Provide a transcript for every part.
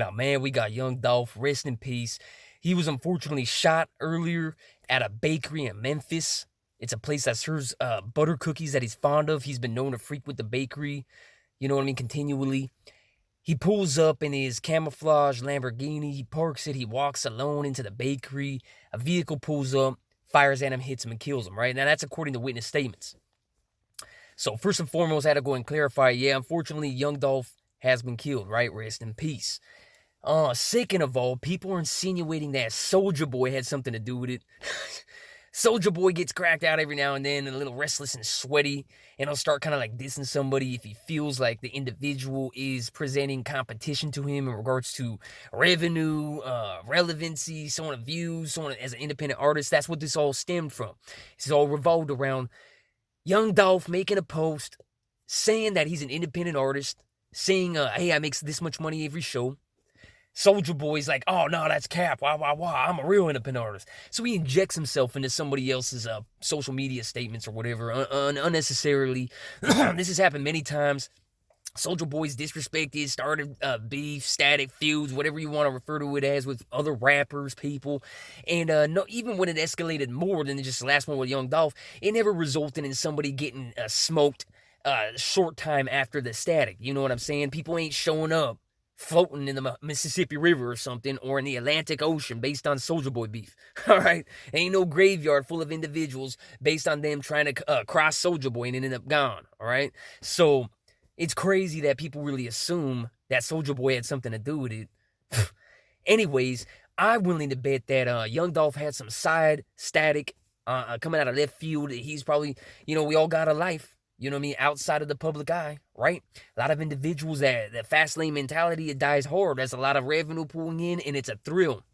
Now, man, we got young Dolph, rest in peace. He was unfortunately shot earlier at a bakery in Memphis. It's a place that serves butter cookies that he's fond of. He's been known to frequent the bakery, you know what I mean, continually. He pulls up in his camouflage Lamborghini. He parks it. He walks alone into the bakery. A vehicle pulls up, fires at him, hits him, and kills him, right? Now, that's according to witness statements. So, first and foremost, I had to go and clarify, yeah, unfortunately, young Dolph has been killed, right? Rest in peace. Second of all, people are insinuating that SOULJA Boy had something to do with it. SOULJA Boy gets cracked out every now and then, a little restless and sweaty, and he'll start kind of like dissing somebody if he feels like the individual is presenting competition to him in regards to revenue, relevancy, so on, views, so on, as an independent artist. That's what this all stemmed from. This all revolved around young Dolph making a post saying that he's an independent artist, saying, hey, I make this much money every show. SOULJA Boy's like, oh, no, that's cap. Wah, wah, wah. I'm a real independent artist. So he injects himself into somebody else's social media statements or whatever unnecessarily. This has happened many times. SOULJA Boy's disrespected, started beef, static feuds, whatever you want to refer to it as, with other rappers, people. And no, even when it escalated more than just the last one with Young Dolph, it never resulted in somebody getting smoked short time after the static. You know what I'm saying? People ain't showing up floating in the Mississippi River or something, or in the Atlantic Ocean based on SOULJA Boy beef. All right? Ain't no graveyard full of individuals based on them trying to cross SOULJA Boy and end up gone. All right? So it's crazy that people really assume that SOULJA Boy had something to do with it. Anyways, I'm willing to bet that Young Dolph had some side static coming out of left field. He's probably, we all got a life. You know what I mean? Outside of the public eye, right? A lot of individuals that fast lane mentality, it dies hard. There's a lot of revenue pulling in, and it's a thrill.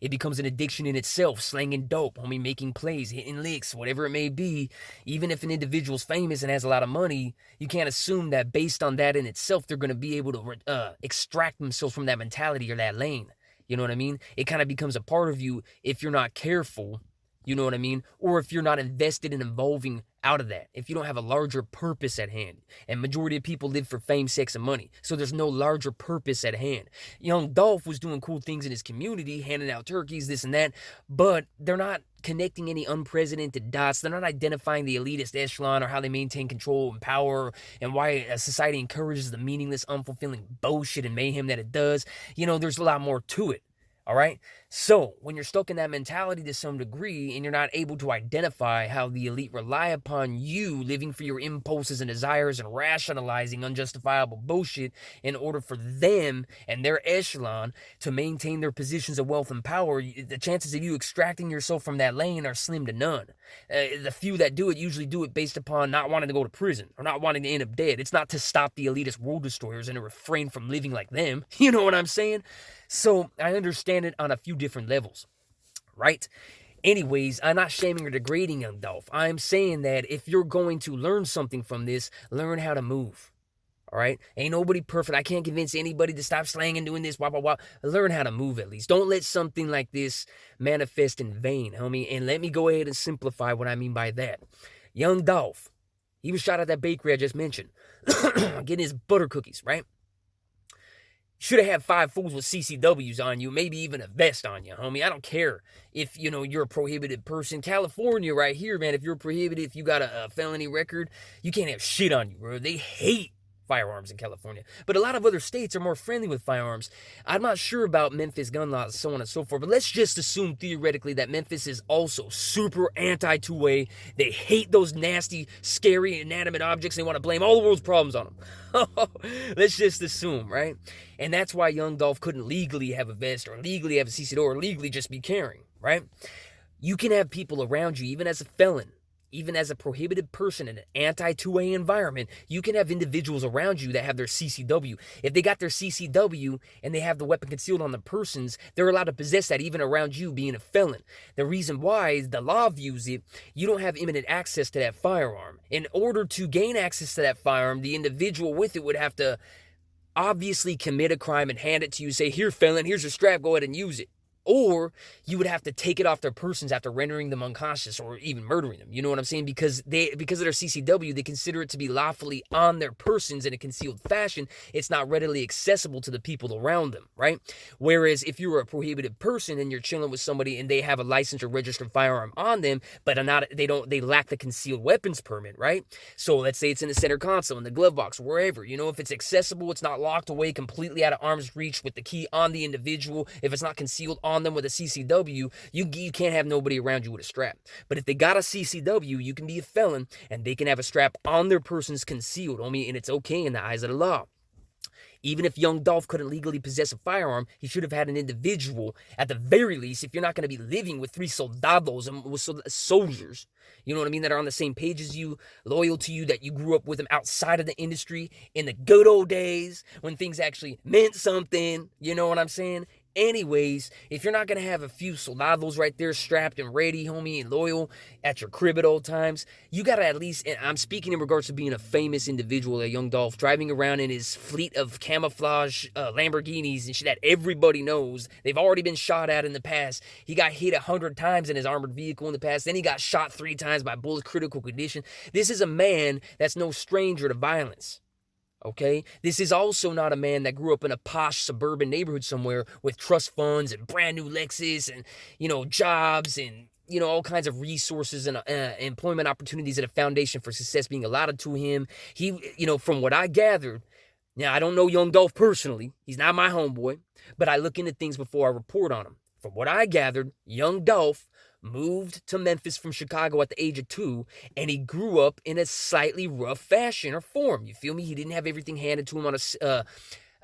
It becomes an addiction in itself, slanging dope, making plays, hitting licks, whatever it may be. Even if an individual's famous and has a lot of money, you can't assume that based on that in itself, they're going to be able to extract themselves from that mentality or that lane. You know what I mean? It kind of becomes a part of you if you're not careful. You know what I mean? Or if you're not invested in evolving out of that. If you don't have a larger purpose at hand. And majority of people live for fame, sex, and money. So there's no larger purpose at hand. Young Dolph was doing cool things in his community, handing out turkeys, this and that. But they're not connecting any unprecedented dots. They're not identifying the elitist echelon or how they maintain control and power and why society encourages the meaningless, unfulfilling bullshit and mayhem that it does. There's a lot more to it. All right? So, when you're stuck in that mentality to some degree and you're not able to identify how the elite rely upon you living for your impulses and desires and rationalizing unjustifiable bullshit in order for them and their echelon to maintain their positions of wealth and power, the chances of you extracting yourself from that lane are slim to none. The few that do it usually do it based upon not wanting to go to prison or not wanting to end up dead. It's not to stop the elitist world destroyers and to refrain from living like them. You know what I'm saying? So, I understand it on a few different levels, right? Anyways, I'm not shaming or degrading Young Dolph. I'm saying that if you're going to learn something from this, learn how to move, all right? Ain't nobody perfect. I can't convince anybody to stop slanging, doing this, blah, blah, blah. Learn how to move at least. Don't let something like this manifest in vain, homie. And let me go ahead and simplify what I mean by that. Young Dolph, he was shot at that bakery I just mentioned, getting his butter cookies, right? Should have had 5 fools with CCWs on you, maybe even a vest on you, homie. I don't care if, you're a prohibited person. California right here, man, if you're prohibited, if you got a felony record, you can't have shit on you, bro. They hate firearms in California. But a lot of other states are more friendly with firearms. I'm not sure about Memphis gun laws, so on and so forth, but let's just assume theoretically that Memphis is also super anti-2A. They hate those nasty, scary, inanimate objects. They want to blame all the world's problems on them. Let's just assume, right? And that's why Young Dolph couldn't legally have a vest or legally have a CCW or legally just be carrying, right? You can have people around you, even as a felon, even as a prohibited person in an anti-2A environment, you can have individuals around you that have their CCW. If they got their CCW and they have the weapon concealed on the persons, they're allowed to possess that even around you being a felon. The reason why is the law views it, you don't have imminent access to that firearm. In order to gain access to that firearm, the individual with it would have to obviously commit a crime and hand it to you, say, here, felon, here's your strap, go ahead and use it. Or you would have to take it off their persons after rendering them unconscious or even murdering them. You know what I'm saying? Because of their CCW, they consider it to be lawfully on their persons in a concealed fashion. It's not readily accessible to the people around them, right? Whereas if you're a prohibited person and you're chilling with somebody and they have a licensed or registered firearm on them, but they lack the concealed weapons permit, right? So let's say it's in the center console, in the glove box, wherever. If it's accessible, it's not locked away completely out of arm's reach with the key on the individual. If it's not concealed on them with a CCW, you can't have nobody around you with a strap. But if they got a CCW, you can be a felon, and they can have a strap on their persons concealed, homie, and it's okay in the eyes of the law. Even if young Dolph couldn't legally possess a firearm, he should have had an individual, at the very least, if you're not going to be living with 3 soldados and with soldiers, you know what I mean, that are on the same page as you, loyal to you, that you grew up with them outside of the industry in the good old days when things actually meant something, you know what I'm saying? Anyways, if you're not going to have a few soldados right there strapped and ready, homie, and loyal at your crib at all times, you got to at least, and I'm speaking in regards to being a famous individual, a young Dolph, driving around in his fleet of camouflage Lamborghinis and shit that everybody knows. They've already been shot at in the past. He got hit 100 times in his armored vehicle in the past. Then he got shot 3 times by bullets, critical condition. This is a man that's no stranger to violence. Okay? This is also not a man that grew up in a posh suburban neighborhood somewhere with trust funds and brand new Lexus and, jobs and, all kinds of resources and employment opportunities and a foundation for success being allotted to him. He, from what I gathered, now I don't know young Dolph personally. He's not my homeboy, but I look into things before I report on him. From what I gathered, young Dolph moved to Memphis from Chicago at the age of 2, and he grew up in a slightly rough fashion or form. You feel me? He didn't have everything handed to him on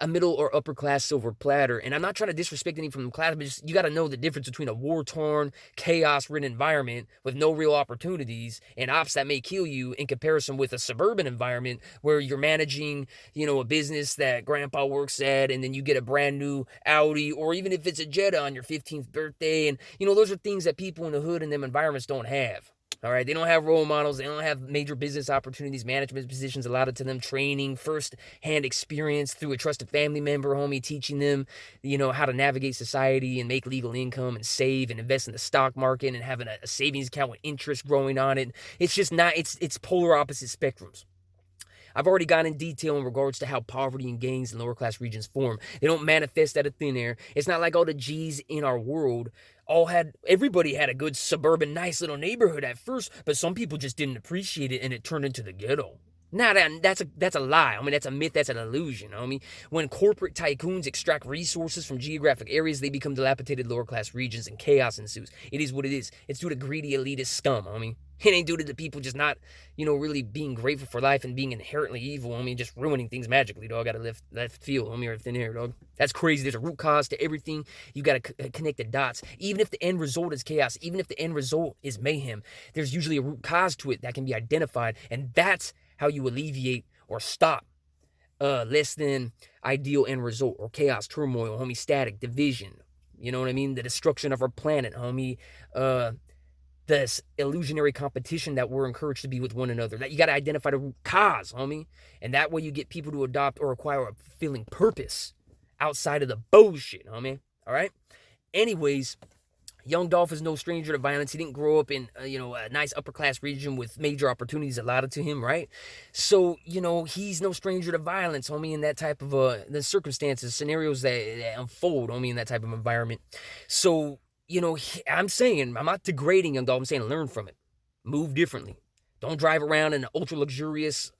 a middle or upper class silver platter. And I'm not trying to disrespect any from the class, but you got to know the difference between a war-torn, chaos-ridden environment with no real opportunities and ops that may kill you in comparison with a suburban environment where you're managing, a business that grandpa works at, and then you get a brand new Audi, or even if it's a Jetta on your 15th birthday. And, those are things that people in the hood and them environments don't have. All right, they don't have role models. They don't have major business opportunities, management positions allotted to them, training, first-hand experience through a trusted family member, homie, teaching them, how to navigate society and make legal income and save and invest in the stock market and having a savings account with interest growing on it. It's just not, it's polar opposite spectrums. I've already gone in detail in regards to how poverty and gangs in lower class regions form. They don't manifest out of thin air. It's not like all the G's in our world everybody had a good suburban, nice little neighborhood at first, but some people just didn't appreciate it and it turned into the ghetto. Now that's a lie. That's a myth. That's an illusion. When corporate tycoons extract resources from geographic areas, they become dilapidated lower class regions and chaos ensues. It is what it is. It's due to greedy elitist scum. It ain't due to the people just not, really being grateful for life and being inherently evil. Just ruining things magically, dog. Got to left field, or thin air, dog. That's crazy. There's a root cause to everything. You got to connect the dots. Even if the end result is chaos, even if the end result is mayhem, there's usually a root cause to it that can be identified, and that's how you alleviate or stop less than ideal end result or chaos, turmoil, homie, static, division. You know what I mean? The destruction of our planet, homie. This illusionary competition that we're encouraged to be with one another. That you got to identify the root cause, homie. And that way you get people to adopt or acquire a fulfilling purpose outside of the bullshit, homie. All right? Anyways, young Dolph is no stranger to violence. He didn't grow up in, a nice upper-class region with major opportunities allotted to him, right? So, he's no stranger to violence, homie, in that type of, the circumstances, scenarios that unfold, homie, in that type of environment. So, I'm not degrading young Dolph. I'm saying learn from it. Move differently. Don't drive around in an ultra-luxurious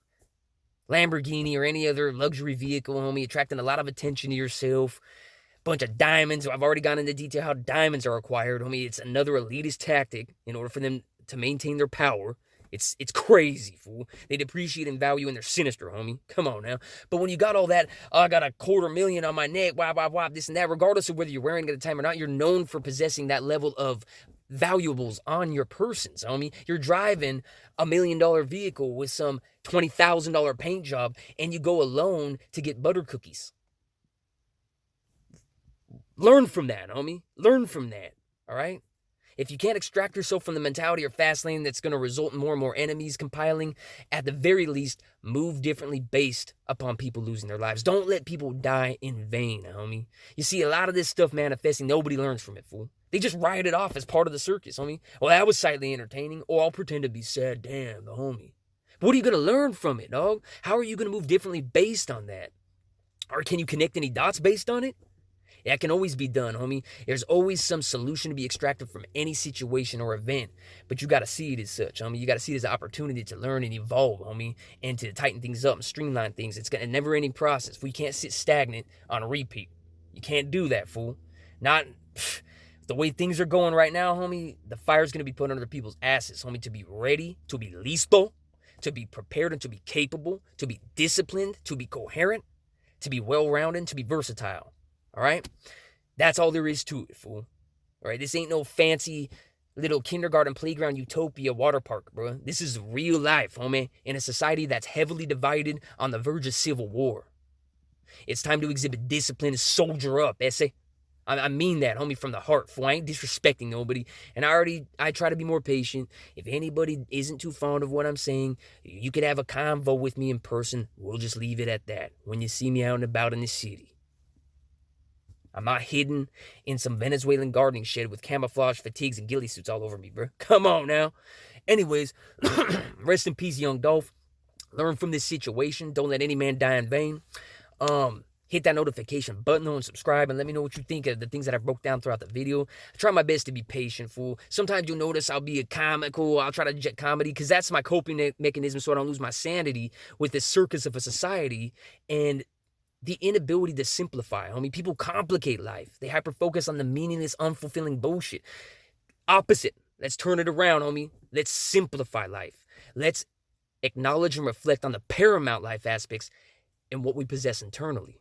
Lamborghini or any other luxury vehicle, homie, attracting a lot of attention to yourself. Bunch of diamonds. I've already gone into detail how diamonds are acquired, homie. It's another elitist tactic in order for them to maintain their power. It's crazy, fool. They depreciate in value and they're sinister, homie. Come on now. But when you got all that, I got $250,000 on my neck, this and that, regardless of whether you're wearing it at the time or not, you're known for possessing that level of valuables on your persons, homie. You're driving $1 million vehicle with some $20,000 paint job, and you go alone to get butter cookies. Learn from that, homie. Learn from that, all right? If you can't extract yourself from the mentality or fast lane that's going to result in more and more enemies compiling, at the very least, move differently based upon people losing their lives. Don't let people die in vain, homie. You see, a lot of this stuff manifesting, nobody learns from it, fool. They just write it off as part of the circus, homie. Well, that was slightly entertaining. Or I'll pretend to be sad. Damn, the homie. But what are you going to learn from it, dog? How are you going to move differently based on that? Or can you connect any dots based on it? That can always be done, homie. There's always some solution to be extracted from any situation or event. But you got to see it as such, homie. You got to see it as an opportunity to learn and evolve, homie. And to tighten things up and streamline things. It's a never-ending process. We can't sit stagnant on a repeat. You can't do that, fool. Not the way things are going right now, homie. The fire's going to be put under people's asses, homie. To be ready, to be listo, to be prepared and to be capable, to be disciplined, to be coherent, to be well-rounded, to be versatile. All right? That's all there is to it, fool. All right? This ain't no fancy little kindergarten playground utopia water park, bro. This is real life, homie, in a society that's heavily divided on the verge of civil war. It's time to exhibit discipline and soldier up, esse. I mean that, homie, from the heart, fool. I ain't disrespecting nobody. And I try to be more patient. If anybody isn't too fond of what I'm saying, you could have a convo with me in person. We'll just leave it at that when you see me out and about in the city. I'm not hidden in some Venezuelan gardening shed with camouflage fatigues and ghillie suits all over me, bro. Come on now. Anyways, rest in peace, young Dolph. Learn from this situation. Don't let any man die in vain. Hit that notification button and subscribe and let me know what you think of the things that I broke down throughout the video. I try my best to be patient, fool. Sometimes you'll notice I'll be I'll try to inject comedy because that's my coping mechanism so I don't lose my sanity with this circus of a society and the inability to simplify, homie. People complicate life. They hyper-focus on the meaningless, unfulfilling bullshit. Opposite. Let's turn it around, homie. Let's simplify life. Let's acknowledge and reflect on the paramount life aspects and what we possess internally.